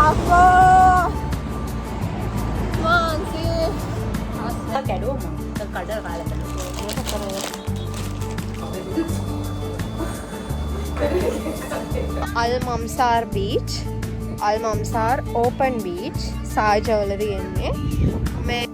අම්මෝ මාන්සි අස්ස කැඩුවම කඩ කාලේ අල් මම්සාර් බීච් අල් මම්සාර් ඕපන් බීච් සාජවල තියෙන්නේ මේ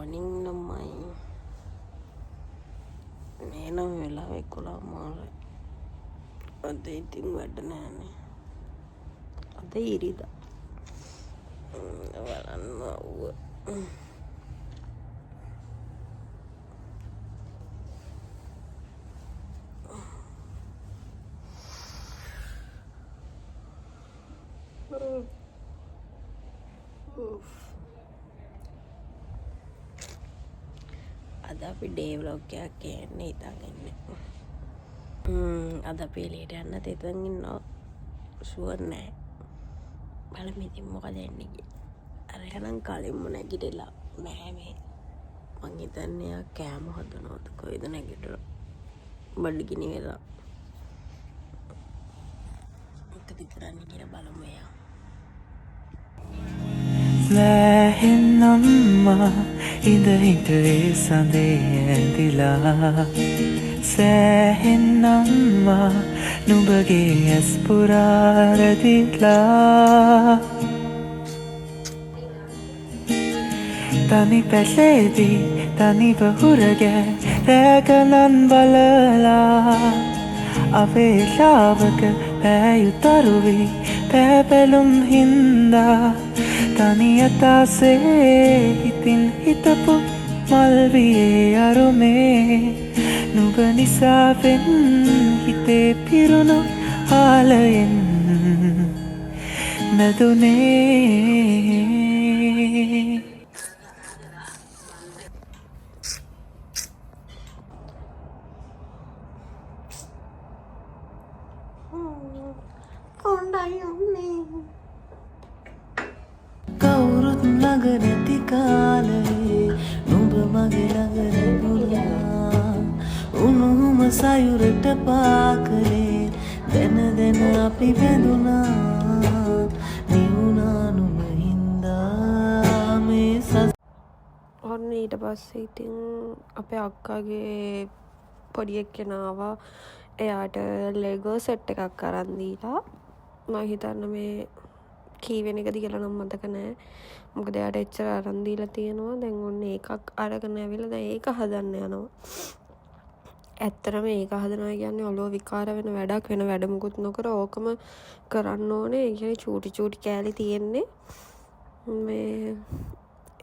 morning naman. Nena wala ko lang mara. Ade iting wala na ni. Ade irida. Wala na. අද අපි ඩේ ව්ලොග් එකක් කියන්නේ ඉතින් ඉන්නේ. අද අපි එළියට යන්න තෙතන් ඉන්නවා. ෂුවර් නෑ. බලමු ඉතින් මොකද වෙන්නේ කියලා. අර එහෙනම් කලින්ම නැගිටලා නෑ මේ. මං හිතන්නේ ආ කෑම හදනවද කොයිද නැගිටලා. බඩගිනි වෙලා. මොකද කරන්නේ කියලා බලමු එයා. ලෑහෙන්නම්මා ඉඳ හිටේ සඳේ ඇඳිලා සෑහෙන්නම්මා නුඹගේ ඇස් පුරා රැදිලා තනි පැසේදී තනිව හුරගෑ රැගලන් බලලා අවේශාවක පෑයුතරුවී පැපැලුම් හින්දා තනියතාසේ හිතින් හිතපු මල්වියේ අරුමේ නුඹ නිසාවෙන් හිතේ පිරුණු ආලයෙන් මැදුනේ කවුරුත් ළඟ නැති කාලේ නුඹ මගේ ළඟ ලැබුණා උණුහුම සයුරට පාකලේ දැන දැන අපි වැඳුණා නිවුණා නුඹ හින්දා මේ ඔන්න ඊට පස්සේ ඉතින් අපේ අක්කාගේ පොඩි එක්කෙනා ආවා එයාට ලෙගෝ සෙට් එකක් අරන් දීලා මම හිතන්නේ මේ කීවෙන එකද කියලා නම් මතක නැහැ. මොකද එයාට එච්චර අරන් දීලා තියෙනවා. දැන් ඔන්න එකක් අරගෙන ඇවිල්ලා දැන් ඒක හදන්න යනවා. ඇත්තටම ඒක හදනවා කියන්නේ ඔලුව විකාර වෙන වැඩක් වෙන වැඩ මුකුත් නොකර ඕකම කරන්න ඕනේ. ඒ කියන්නේ චූටි චූටි කෑලි තියෙන්නේ. මේ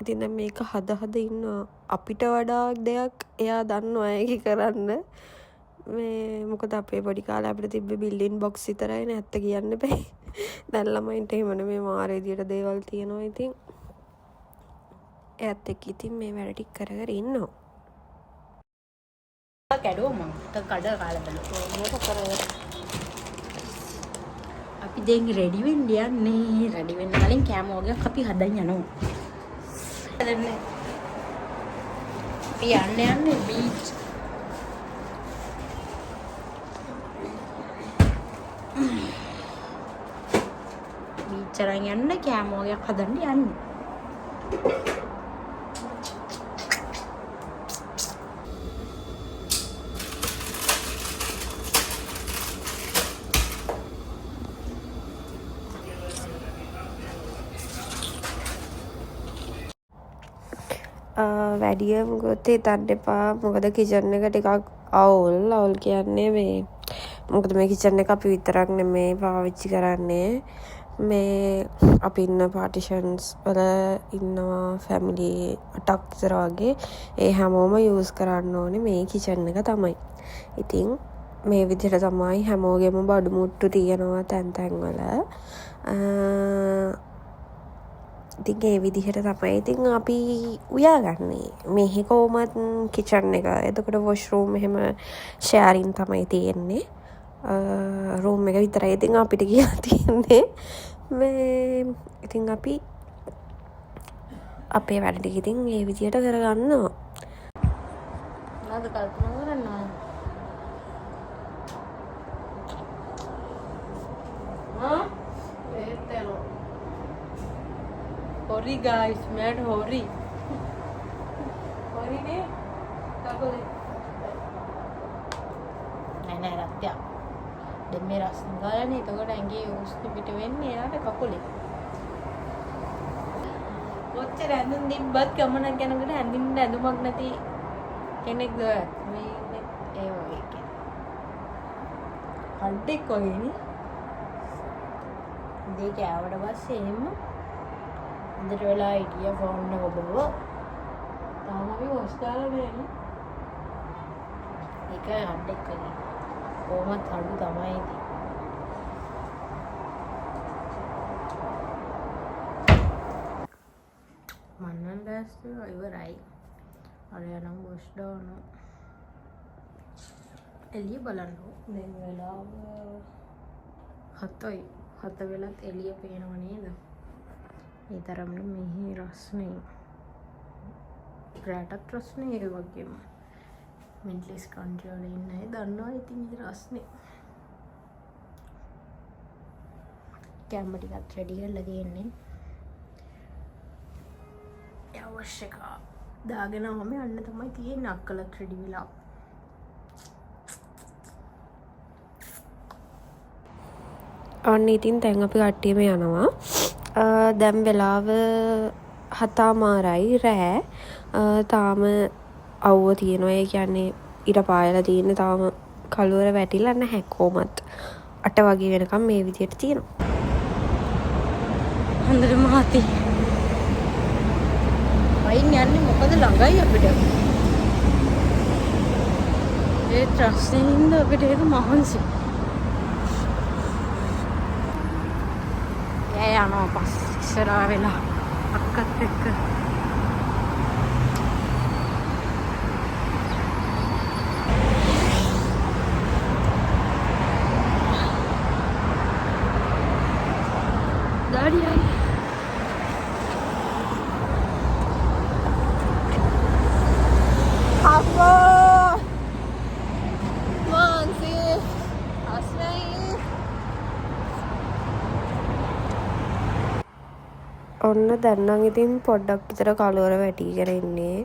ඉතින් දැන් මේක හද ඉන්නවා. අපිට වඩා දෙයක් එයා දන්නවා ඒක කරන්න. මේ මොකද අපේ පොඩි කාලේ අපිට තිබ්බ බිල්ඩින් බොක්ස් විතරයි නේ ඇත්ත කියන්න බෑ. දැන් ළමයින්ට එහෙම නෙමෙයි මාර විදියට දේවල් තියෙනවා. ඉතින් එයාත් එක්ක ඉතින් මේ වැඩ ටික කර කර ඉන්නවා. කැඩුවම කඩ කාලේ බලන්න. අපි දැන් රෙඩි වෙන්න යන්නේ. රෙඩි වෙන්න කලින් කෑම වර්ගයක් අපි හදන්න යනවා. හදන්නේ. අපි යන්නේ බීච්. බීච් යන්න කෑම වර්ගයක් හදන්න යන්නේ. වැඩිය මොකද හිතන්න එපා. මොකද කිචන් එක ටිකක් අවුල් කියන්නේ මේ මොකද මේ කිචන් එක අපි විතරක් නෙමෙයි පාවිච්චි කරන්නේ. මේ අපි ඉන්න පාටිෂන්ස් වල ඉන්නවා ෆැමිලි 8ක් විතර වගේ. ඒ හැමෝම යූස් කරන්න ඕනේ මේ කිචන් එක තමයි. ඉතින් මේ විදිහට තමයි හැමෝගෙම බඩු මුට්ටු තියෙනවා තැන් වල. ඉතින් ඒ විදිහට තමයි ඉතින් අපි උයාගන්නේ. මෙහි කොහොමත් කිචන් එක. එතකොට වොෂ් රූම් එහෙම ෂෙයාරින් තමයි තියෙන්නේ. රූම් එක විතරයි ඉතින් අපිට කියලා තියෙන්නේ. මේ ඉතින් අපි අපේ වැඩ ටික ඉතින් ඒ විදියට කරගන්නවා. මොනවද කල්පනා කරන්නේ? Hori guys, mad hori. Hori ne? Kakole. නෑ රත්ත්‍යා. දැන් මේ රස්න ගාලානේ එතකොට ඇඟේ උස්තු පිට වෙන්නේ යාට කකුලේ. ඔච්චර ඇඳුම් තිබ්බත් ගමනක් යනකොට ඇඳින්න ඇඳුමක් නැති කෙනෙක්ද මේ ඒ වගේ කෙනෙක්. හඩෙක් වගේනේ. දෙක ආවට පස්සේ එහෙම හොඳට වෙලා හිටිය ෆෝන් එක ඔබව තාම අපි වොස් දාලා නෑනේ. ඒක හඩෙක් වගේ. කොහොමත් අඩු තමයි ඉතින්. මන්නන් දැස්සේ ඉවරයි. අර යනම් වොස් දානවා. එළිය බලන්න. දැන් වෙලාව 7යි. 7 වෙලත් එළිය පේනව නේද? ඒ තරම්නේ මෙහි රස්නේ. රැටත් රස්නේ ඒ වගේම. මෙන්ටලිස් කන්ට්‍රෝල් ඉන්නේ දන්නවා ඉතින් ඉතින් රස්නේ. කැම්ම ටිකක් රෙඩි කරලා තියෙන්නේ. අවශ්‍යක දාගෙන ආවම යන්න තමයි තියෙන්නේ අක්කලත් රෙඩි වෙලා. අන්න ඉතින් දැන් අපි කට්ටියම යනවා. දැන් වෙලාව 7:00 රෑ. තාම අවුව තියෙනවා. ඒ කියන්නේ ඉර පායලා තියෙන්නේ තාම කළුවර වැටිලා නැහැ කොහොමත්. 8 වගේ වෙනකම් මේ විදියට තියෙනවා. හොඳට මහති. වයින් යන්නේ මොකද ළඟයි අපිට. ඒ ට්‍රස්ට් එකෙන්ද අපිට ඒක මහන්සි. යනවා පස් ඉස්සරහා වෙලා අක්කත් එක්ක. දාඩියයි අපෝ මාන්සි අස්මයි. ඔන්න දැන්නම් ඉතින් පොඩ්ඩක් විතර කළුවර වැටිගෙන ඉන්නේ.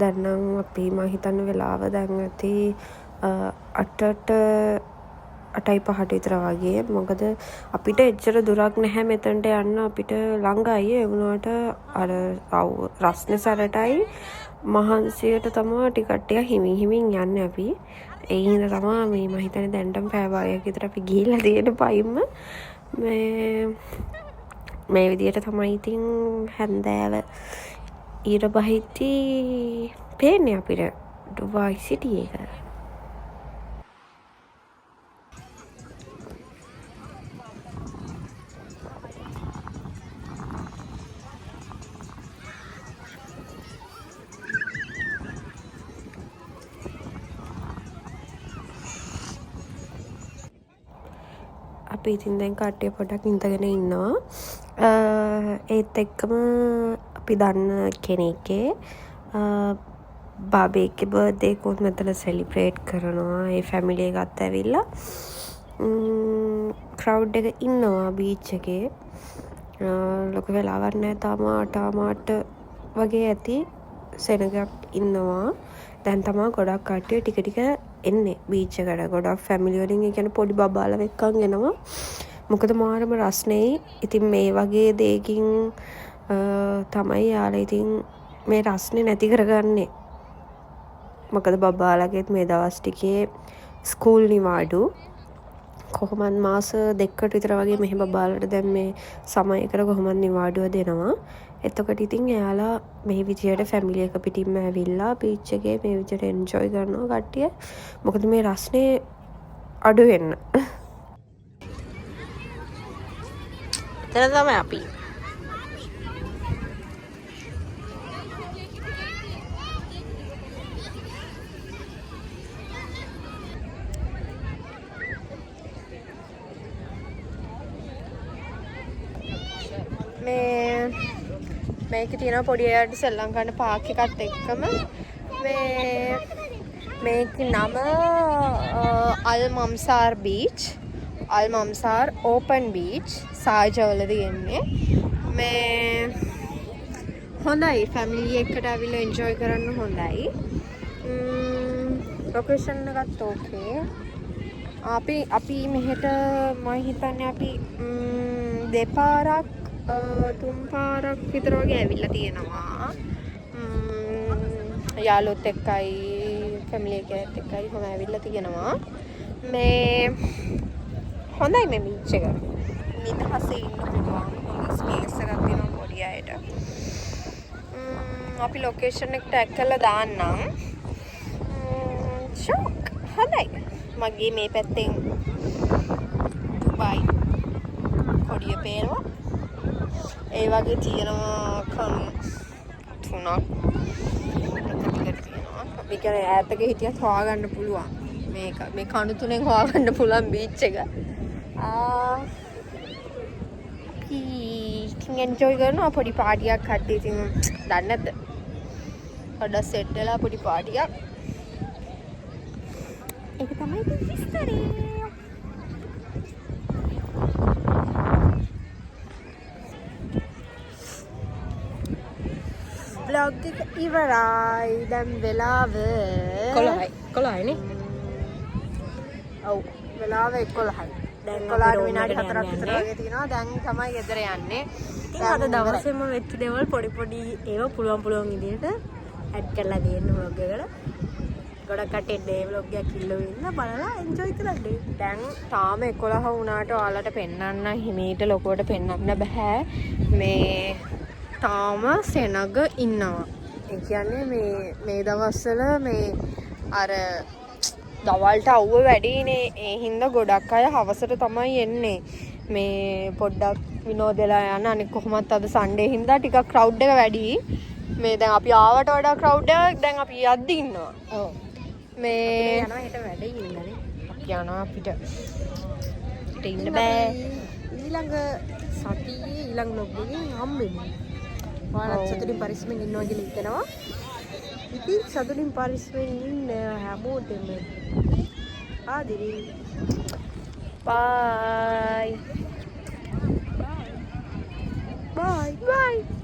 දැන්නම් අපි මම හිතන්නේ වෙලාව දැන් ඇති 8:05 විතර වගේ. මොකද අපිට එච්චර දුරක් නැහැ මෙතනට යන්න. අපිට ළඟයි. ඒ වුණාට අර රස්නේ සැරටයි මහන්සියට තමයි ටිකට් ටික හිමින් හිමින් යන්නේ අපි. ඒ හින්දා තමයි මේ මම හිතන්නේ දැන්ටම පැය භාගයක් විතර අපි ගිහිල්ලා තියෙන පයින්ම මේ විදියට තමයි ඉතින් හැන්දෑව ඊට බහිද්දි පේන්නේ අපිට ඩුබායි සිටි එක. අපි ඉතින් දැන් කට්ටිය පොඩ්ඩක් ඉඳගෙන ඉන්නවා. ඒත් එක්කම අපි දන්න කෙනෙක්ගේ බාබේගේ බර්ත්ඩේ එකත් මෙතන සෙලිබ්‍රේට් කරනවා. ඒ ෆැමිලි එකත් ඇවිල්ලා ක්‍රවුඩ් එක ඉන්නවා බීච් එකේ. ලොකු වෙලාවක් නැහැ තාම 8 වගේ ඇති සෙනගක් ඉන්නවා. දැන් තමයි ගොඩක් කට්ටිය ටික ටික එන්නේ බීච් එකට. ගොඩක් ෆැමිලි වලින් ඒ කියන්නේ පොඩි බබාලා එක්කන් එනවා. මොකද මාරම රස්නේ. ඉතින් මේ වගේ දෙයකින් තමයි යාලා ඉතින් මේ රස්නේ නැති කරගන්නේ. මොකද බබාලගෙත් මේ දවස් ටිකේ ස්කූල් නිවාඩු. කොහොමත් මාස 2කට විතර වගේ මෙහෙ බබාලට දැන් මේ සමයකට කොහොමත් නිවාඩුව දෙනවා. එතකොට ඉතින් එයාලා මේ විදියට ෆැමිලි එක පිටින්ම ඇවිල්ලා බීච් එකේ මේ විදියට එන්ජොයි කරනවා කට්ටිය. මොකද මේ රස්නේ අඩු වෙන්න. එතන තමයි අපි. මේක තියෙන පොඩි අයට සෙල්ලම් කරන්න පාක් එකත් එක්කම මේක නම අල් මම්සාර් බීච් අල් මම්සාර් ඕපන් බීච් සාජවල තියෙන්නේ හොඳයි ෆැමිලි එකට ඇවිල්ලා එන්ජොයි කරන්න හොඳයි ලොකේෂන් එකත් ඕකේ අපි මෙහෙට මම හිතන්නේ අපි දෙපාරක් තුන් පාරක් විතර වගේ ඇවිල්ලා තියෙනවා යාළුවොත් එක්කයි ෆැමිලි එකත් එක්කයි කොහොම ඇවිල්ලා තියෙනවා හොඳයි මේ බීච් එක නිදහසේ ඉන්න පුළුවන් හොඳ ස්පේස් එකක් තියෙනවා පොඩි අයට අපි ලොකේෂන් එක ටැග් කරලා දාන්නම් ෂොක් හොඳයි මගේ මේ පැත්තෙන් දුබයි කොඩිය පේනවා ඒ වගේ තියෙනවා කණු තුනක් එක තියෙනවා අපි කියන්නේ ඈතක හිටියත් හොයාගන්න පුළුවන් මේක මේ කණු තුනෙන් හොයාගන්න පුළුවන් බීච් එක ඉතින් එන්ජොයි කරනවා පොඩි පාටියක් කට්ටිය ඉතින් දන්නේ නැද්ද පොඩ්ඩක් සෙට් වෙලා පොඩි පාටියක් ඒක තමයි ඉතින් විස්තරේ vlog එක ඉවරයි දැන් වෙලාව 11යි නේ ඔව් වෙලාව 11යි දැන් 11ට විනාඩි 4ක් විතර වගේ තියෙනවා දැන් තමයි ගෙදර යන්නේ ඉතින් අද දවසේම වෙච්ච දේවල් පොඩි පොඩි ඒවා පුළුවන් විදිහට ඇඩ් කරලා දෙන්න vlog එකට ගොඩක් කටේ ඩේ vlog එකක් ඉල්ලුවේ ඉන්න බලලා එන්ජොයි කරන්න දැන් තාම 11 වුණාට ඔයාලට පෙන්වන්න හිමීට ලොකුවට පෙන්වන්න බෑ මේ තාම සෙනග ඉන්නවා ඒ කියන්නේ මේ දවස්වල මේ අර දවල්ට අවුව වැඩිනේ ඒ හින්දා ගොඩක් අය හවසට තමයි එන්නේ මේ පොඩ්ඩක් විනෝදෙලා යන අනික කොහොමත් අද සන්ඩේ හින්දා ටිකක් ක්‍රවුඩ් එක වැඩි මේ දැන් අපි ආවට වඩා ක්‍රවුඩ් එකක් දැන් අපි යද්දි ඉන්නවා ඔව් මේ යනවා හිට වැඩේ ඉන්නනේ අපි යනවා අපිට ඉන්න බෑ ඊළඟ සතියේ ඊළඟ vlog එකෙන් හම්බෙමු ඔයාලත් සතුටින් පරිස්සමෙන් ඉන්නවා කියලා හිතනවා ඉතින් සතුටින් පරිස්සමෙන් ඉන්න හැමෝටම ආදිරි bye bye